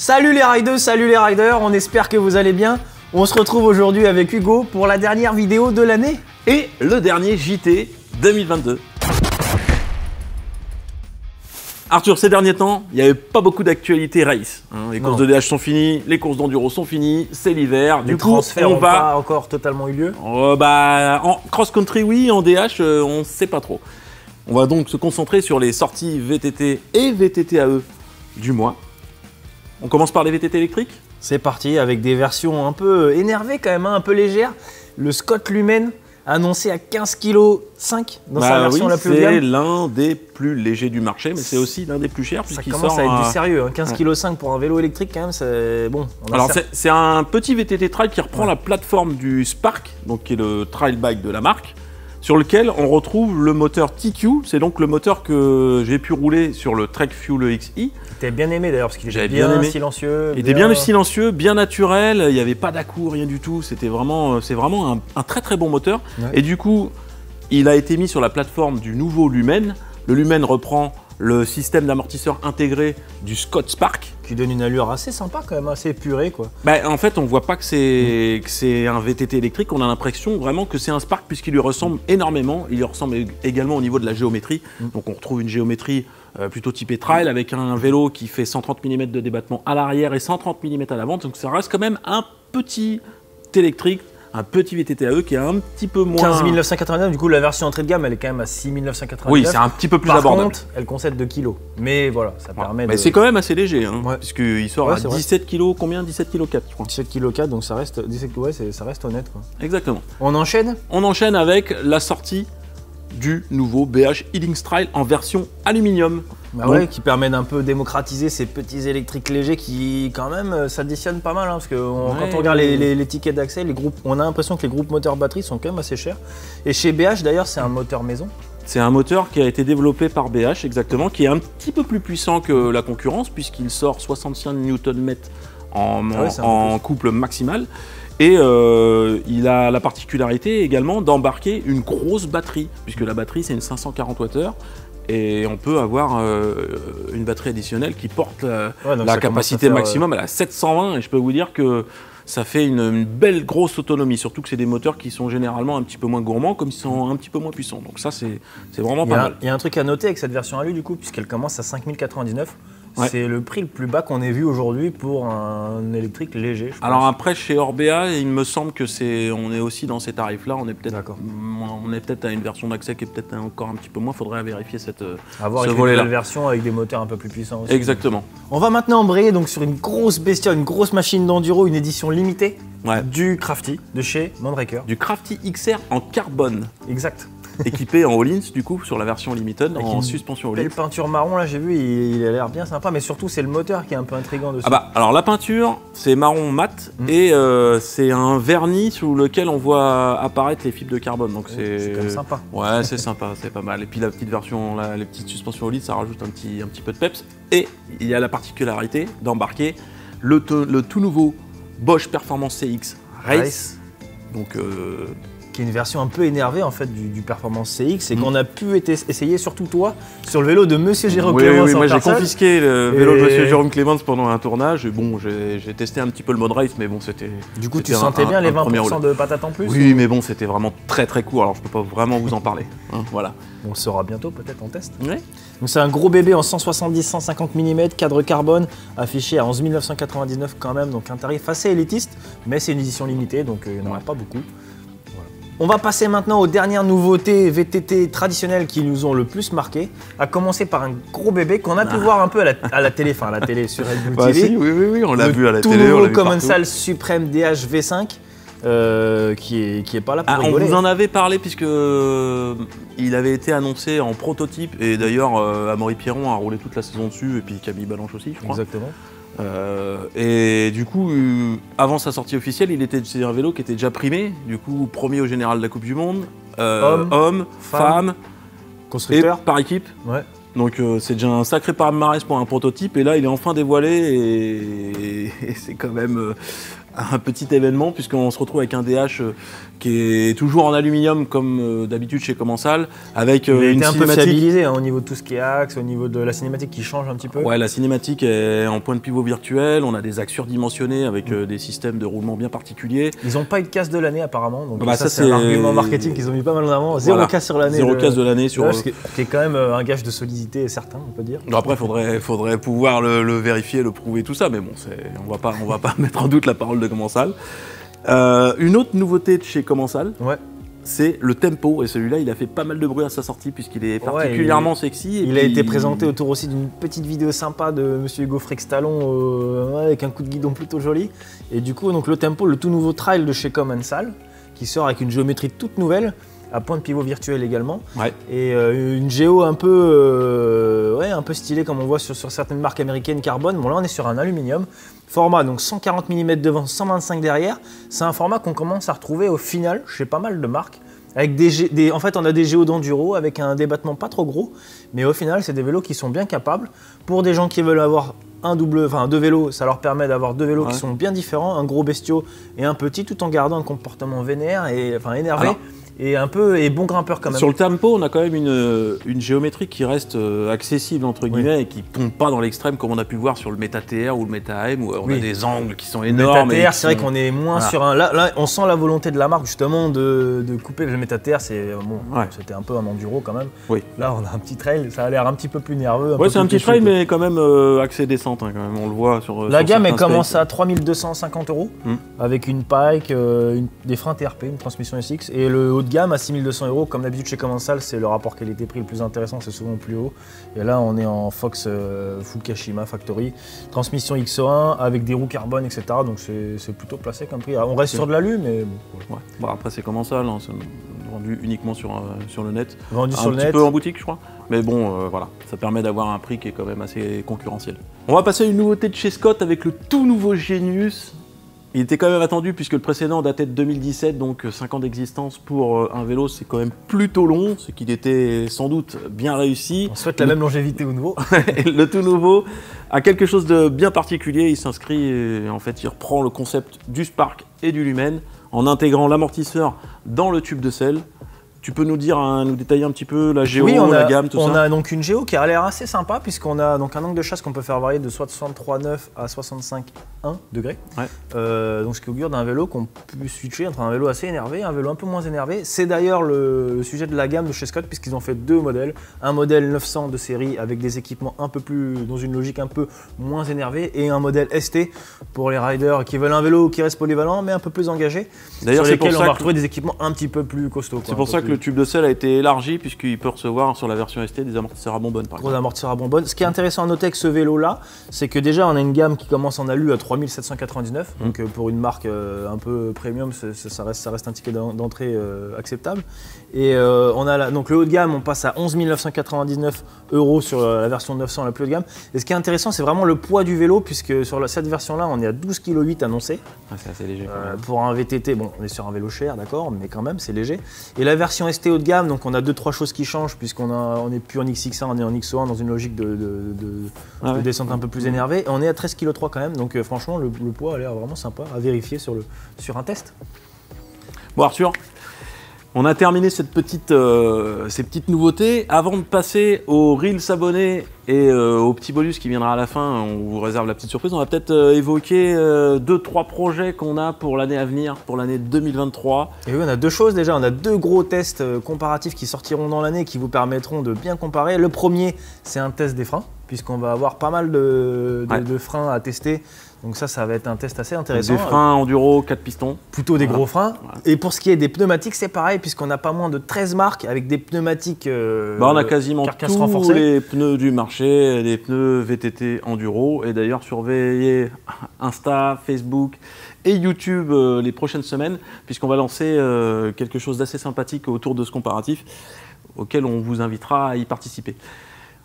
Salut les riders, on espère que vous allez bien. On se retrouve aujourd'hui avec Hugo pour la dernière vidéo de l'année. Et le dernier JT 2022. Arthur, ces derniers temps, il n'y avait pas beaucoup d'actualités race. Les courses de DH sont finies, les courses d'enduro sont finies, c'est l'hiver. Les transferts n'ont pas encore totalement eu lieu. En cross-country, oui, en DH, on ne sait pas trop. On va donc se concentrer sur les sorties VTT et VTT-AE du mois. On commence par les VTT électriques. C'est parti avec des versions un peu énervées quand même, un peu légères. Le Scott Lumen annoncé à 15,5 kg dans sa version la plus haut de gamme. C'est l'un des plus légers du marché, mais c'est aussi l'un des plus chers. Ça commence à être du sérieux, 15,5 kg pour un vélo électrique quand même, c'est bon. Alors c'est un petit VTT trail qui reprend la plateforme du Spark, donc qui est le trail bike de la marque, sur lequel on retrouve le moteur TQ. C'est donc le moteur que j'ai pu rouler sur le Trek Fuel XI. T'as bien aimé d'ailleurs parce qu'il était bien silencieux. Il était bien silencieux, bien naturel, il n'y avait pas d'à-coup, rien du tout. C'est vraiment un très très bon moteur. Ouais. Et du coup, il a été mis sur la plateforme du nouveau Lumen. Le Lumen reprend le système d'amortisseur intégré du Scott Spark. Qui donne une allure assez sympa quand même, assez épurée quoi. En fait, on voit pas que c'est un VTT électrique, on a l'impression vraiment que c'est un Spark puisqu'il lui ressemble énormément. Il lui ressemble également au niveau de la géométrie. Donc on retrouve une géométrie plutôt typée trail avec un vélo qui fait 130 mm de débattement à l'arrière et 130 mm à l'avant. Donc ça reste quand même un petit électrique. Un petit VTT-AE qui est un petit peu moins... 15 999, du coup la version entrée de gamme elle est quand même à 6 999. Oui, c'est un petit peu plus abordable. Par contre, elle concède 2 kg. Mais voilà, ça permet de... C'est quand même assez léger, hein, puisqu'il sort à 17 kg, combien 17 kg 4 je crois. 17 kg 4, donc ça reste, 17 kg, ça reste honnête quoi. Exactement. On enchaîne? On enchaîne avec la sortie du nouveau BH Healing Style en version aluminium. Qui permet d'un peu démocratiser ces petits électriques légers qui quand même s'additionnent pas mal parce que quand on regarde les tickets d'accès, on a l'impression que les groupes moteurs batterie sont quand même assez chers. Et chez BH d'ailleurs c'est un moteur maison. C'est un moteur qui a été développé par BH exactement, qui est un petit peu plus puissant que la concurrence puisqu'il sort 65 Nm en couple maximal. Et il a la particularité également d'embarquer une grosse batterie, puisque la batterie c'est une 540 Wh. Et on peut avoir une batterie additionnelle qui porte la capacité maximum à la 720. Et je peux vous dire que ça fait une belle grosse autonomie. Surtout que c'est des moteurs qui sont généralement un petit peu moins gourmands, comme ils sont un petit peu moins puissants. Donc ça, c'est vraiment pas mal. Il y a un truc à noter avec cette version Alu, du coup, puisqu'elle commence à 5 099. C'est le prix le plus bas qu'on ait vu aujourd'hui pour un électrique léger. Alors après, chez Orbea, il me semble que on est aussi dans ces tarifs-là. On est peut-être à une version d'accès qui est peut-être encore un petit peu moins. Il faudrait vérifier ce volet-là. Une version avec des moteurs un peu plus puissants aussi. Exactement. On va maintenant embrayer donc sur une grosse bestiole, une grosse machine d'enduro, une édition limitée du Crafty de chez Mandraker. Du Crafty XR en carbone. Exact. Équipé en All-ins du coup sur la version Limited en suspension All-ins. Belle peinture marron là, j'ai vu, il a l'air bien sympa, mais surtout c'est le moteur qui est un peu intriguant dessus. Alors la peinture c'est marron mat et c'est un vernis sous lequel on voit apparaître les fibres de carbone. Donc c'est quand même sympa. Ouais, c'est sympa, c'est pas mal. Et puis la petite version, les petites suspensions All-ins, ça rajoute un petit peu de peps. Et il y a la particularité d'embarquer le tout nouveau Bosch Performance CX Race. Donc qui est une version un peu énervée en fait du Performance CX et qu'on a pu essayer, surtout toi, sur le vélo de Monsieur Jérôme Clémence. Oui, moi j'ai confisqué le vélo de Monsieur Jérôme Clémence pendant un tournage. Et bon, j'ai testé un petit peu le mode race, mais bon, c'était. Du coup, tu sentais bien les 20% de patates en plus? Oui, mais bon, c'était vraiment très court, alors je peux pas vraiment vous en parler. Voilà. On le saura bientôt peut-être en test. Oui. Donc c'est un gros bébé en 170-150 mm, cadre carbone, affiché à 11 999 quand même, donc un tarif assez élitiste, mais c'est une édition limitée, donc il n'y en aura pas beaucoup. On va passer maintenant aux dernières nouveautés VTT traditionnelles qui nous ont le plus marqué, à commencer par un gros bébé qu'on a pu voir un peu à la télé, sur Red Bull TV. Oui, on l'a vu à la télé. Le tout nouveau Commencal Supreme DH V5, qui est pas là pour rigoler. On vous en avait parlé puisque il avait été annoncé en prototype, et d'ailleurs Amaury Pierron a roulé toute la saison dessus, et puis Camille Balanche aussi, je crois. Exactement. Et du coup, avant sa sortie officielle, c'est un vélo qui était déjà primé, du coup premier au général de la Coupe du Monde, hommes, femmes, constructeurs, et par équipe. Ouais. Donc c'est déjà un sacré palmarès pour un prototype, et là il est enfin dévoilé, et c'est quand même un petit événement puisqu'on se retrouve avec un DH qui est toujours en aluminium comme d'habitude chez Commensal, avec une cinématique. Un peu fiabilisé au niveau de tout ce qui est axe, au niveau de la cinématique qui change un petit peu. Ouais, la cinématique est en point de pivot virtuel, on a des axes surdimensionnés avec des systèmes de roulement bien particuliers. Ils n'ont pas eu de casse de l'année apparemment, donc ça c'est un argument marketing qu'ils ont mis pas mal en avant. Zéro casse sur l'année. Zéro casse de l'année sur. Ce qui est quand même un gage de solidité certain, on peut dire. Après, faudrait pouvoir le vérifier, le prouver, tout ça, mais bon, on va pas mettre en doute la parole de Commensal. Une autre nouveauté de chez Commensal, c'est le tempo, et celui-là il a fait pas mal de bruit à sa sortie puisqu'il est particulièrement sexy. Il a été présenté autour aussi d'une petite vidéo sympa de Monsieur Hugo Frextalon avec un coup de guidon plutôt joli. Et du coup donc le tempo, le tout nouveau trail de chez Commensal qui sort avec une géométrie toute nouvelle, à point de pivot virtuel également, et une géo un peu stylée comme on voit sur certaines marques américaines carbone. Bon là on est sur un aluminium, format donc 140 mm devant, 125 derrière. C'est un format qu'on commence à retrouver au final chez pas mal de marques. Avec en fait on a des géos d'enduro avec un débattement pas trop gros, mais au final c'est des vélos qui sont bien capables. Pour des gens qui veulent avoir deux vélos, ça leur permet d'avoir deux vélos qui sont bien différents, un gros bestiau et un petit, tout en gardant un comportement vénère et énervé. Alors, et bon grimpeur quand même. Sur le tempo, on a quand même une géométrie qui reste accessible entre guillemets et qui tombe pas dans l'extrême comme on a pu voir sur le Meta TR ou le Meta AM où on a des angles qui sont énormes. Le Meta TR, c'est vrai qu'on est moins sur un. Là, on sent la volonté de la marque justement de couper. Le Meta TR, c'était un peu un enduro quand même. Oui. Là, on a un petit trail, ça a l'air un petit peu plus nerveux. C'est un petit trail, mais quand même accès descente. Quand même, on le voit sur. La gamme, elle commence à 3250 € avec une Pike, des freins TRP, une transmission SX et le haut de gamme à 6200 €. Comme d'habitude chez Commensal, c'est le rapport qualité-prix le plus intéressant, c'est souvent plus haut. Et là, on est en Fox Fukushima Factory, transmission XO1 avec des roues carbone, etc. Donc c'est plutôt placé comme prix. On reste sur de l'alu, mais bon. Bon, après, c'est Commensal, hein, c'est vendu uniquement sur le net. Vendu sur le net. Un petit peu en boutique, je crois. Mais bon, voilà, ça permet d'avoir un prix qui est quand même assez concurrentiel. On va passer à une nouveauté de chez Scott avec le tout nouveau Genius. Il était quand même attendu puisque le précédent datait de 2017, donc 5 ans d'existence pour un vélo, c'est quand même plutôt long, ce qu'il était sans doute bien réussi. On souhaite la même longévité au nouveau. Le tout nouveau a quelque chose de bien particulier, il s'inscrit, en fait, il reprend le concept du Spark et du Lumen en intégrant l'amortisseur dans le tube de selle. Tu peux nous détailler un petit peu la géo, la gamme, tout ça? On a donc une géo qui a l'air assez sympa puisqu'on a donc un angle de chasse qu'on peut faire varier de 63,9 à 65,1 degrés. Donc ce qui augure d'un vélo qu'on peut switcher entre un vélo assez énervé et un vélo un peu moins énervé. C'est d'ailleurs le sujet de la gamme de chez Scott puisqu'ils ont fait deux modèles. Un modèle 900 de série avec des équipements un peu plus, dans une logique un peu moins énervée, et un modèle ST pour les riders qui veulent un vélo qui reste polyvalent mais un peu plus engagé. D'ailleurs, sur lesquels on va retrouver des équipements un petit peu plus costauds. C'est pour ça que le tube de selle a été élargi puisqu'il peut recevoir sur la version ST des amortisseurs à bonbonne. Gros amortisseurs à bonbonne. Ce qui est intéressant à noter avec ce vélo-là, c'est que déjà on a une gamme qui commence en alu à 3799. Donc pour une marque un peu premium, ça reste un ticket d'entrée acceptable. Et on a donc le haut de gamme, on passe à 11 999 € sur la version 900, la plus haut de gamme. Et ce qui est intéressant, c'est vraiment le poids du vélo, puisque sur cette version-là, on est à 12,8 kg annoncé. C'est assez léger. Pour un VTT, bon, on est sur un vélo cher, d'accord, mais quand même, c'est léger. Et la version ST haut de gamme, donc on a 2-3 choses qui changent, puisqu'on n'est plus en XX1, on est en XO1 dans une logique de descente un peu plus énervée. Et on est à 13,3 kg quand même, donc franchement, le poids a l'air vraiment sympa à vérifier sur un test. Bon, Arthur, on a terminé ces petites nouveautés. Avant de passer aux Reels abonnés et au petit bonus qui viendra à la fin, on vous réserve la petite surprise. On va peut-être évoquer 2-3 projets qu'on a pour l'année à venir, pour l'année 2023. Et oui, on a deux choses déjà. On a deux gros tests comparatifs qui sortiront dans l'année qui vous permettront de bien comparer. Le premier, c'est un test des freins, puisqu'on va avoir pas mal de freins à tester. Donc ça va être un test assez intéressant. Des freins enduro, 4 pistons. Plutôt des gros freins. Et pour ce qui est des pneumatiques, c'est pareil, puisqu'on a pas moins de 13 marques avec des pneumatiques on a quasiment tous les pneus du marché, des pneus VTT enduro. Et d'ailleurs, surveillez Insta, Facebook et YouTube les prochaines semaines, puisqu'on va lancer quelque chose d'assez sympathique autour de ce comparatif, auquel on vous invitera à y participer.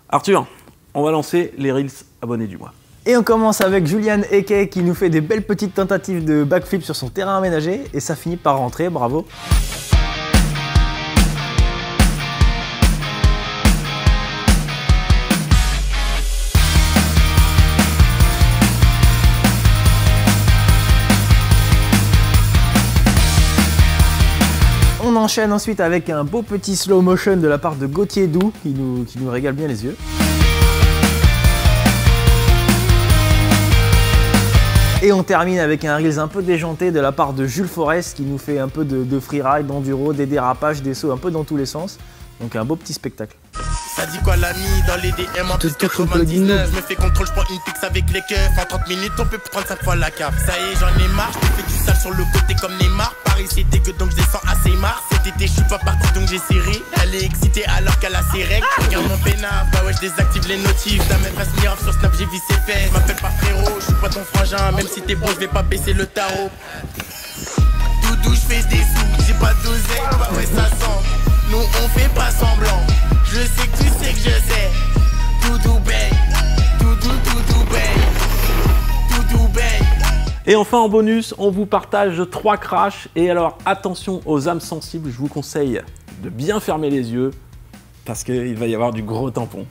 Arthur, on va lancer les Reels abonnés du mois. Et on commence avec Julian Eke qui nous fait des belles petites tentatives de backflip sur son terrain aménagé et ça finit par rentrer, bravo. enchaîne ensuite avec un beau petit slow motion de la part de Gauthier Doux qui nous régale bien les yeux. Et on termine avec un Reels un peu déjanté de la part de Jules Forest qui nous fait un peu de freeride, d'enduro, des dérapages, des sauts un peu dans tous les sens. Donc un beau petit spectacle. Ça dit quoi l'ami dans les DM en plus 99. Je me fais contrôle, je prends une pix avec les keufs. En 30 minutes on peut prendre 5 fois la cave. Ça y est j'en ai marre, je fais du sale sur le côté comme Neymar. Paris c'est dégueu donc je descends assez marre. Cet été je suis pas parti donc j'ai serré. Elle est excitée alors qu'elle a ses règles. Regarde mon peinard, bah ouais je désactive les notifs. Ta meuf reste mirable sur Snap, j'ai vu ses fesses. M'appelle pas frérot, je suis pas ton frangin. Même si t'es bon je vais pas baisser le tarot. Doudou je fais des sous, j'ai pas d'oseille, bah ouais ça sent. Nous on fait pas semblant. Je sais que tu sais que je sais. Doudou bang, doudou bang, doudou bang. Et enfin en bonus, on vous partage 3 crashs. Et alors attention aux âmes sensibles, je vous conseille de bien fermer les yeux parce qu'il va y avoir du gros tampon.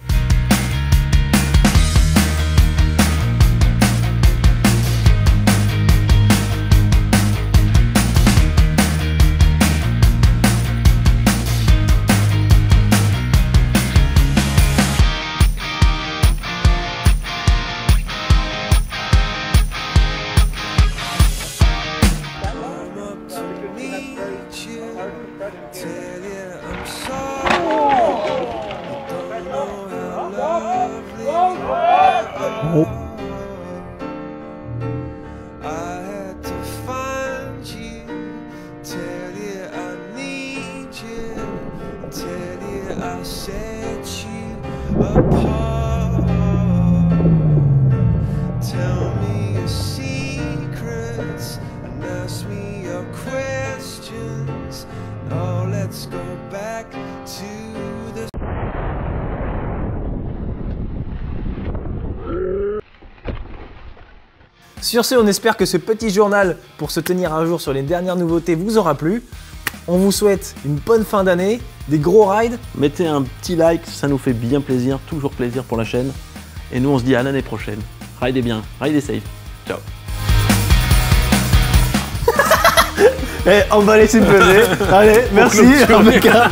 Sur ce, on espère que ce petit journal pour se tenir à jour sur les dernières nouveautés vous aura plu. On vous souhaite une bonne fin d'année, des gros rides. Mettez un petit like, ça nous fait bien plaisir, toujours plaisir pour la chaîne. Et nous on se dit à l'année prochaine. Ridez bien, ridez safe. Ciao. Et on va laisser peser. Allez, merci en tout cas.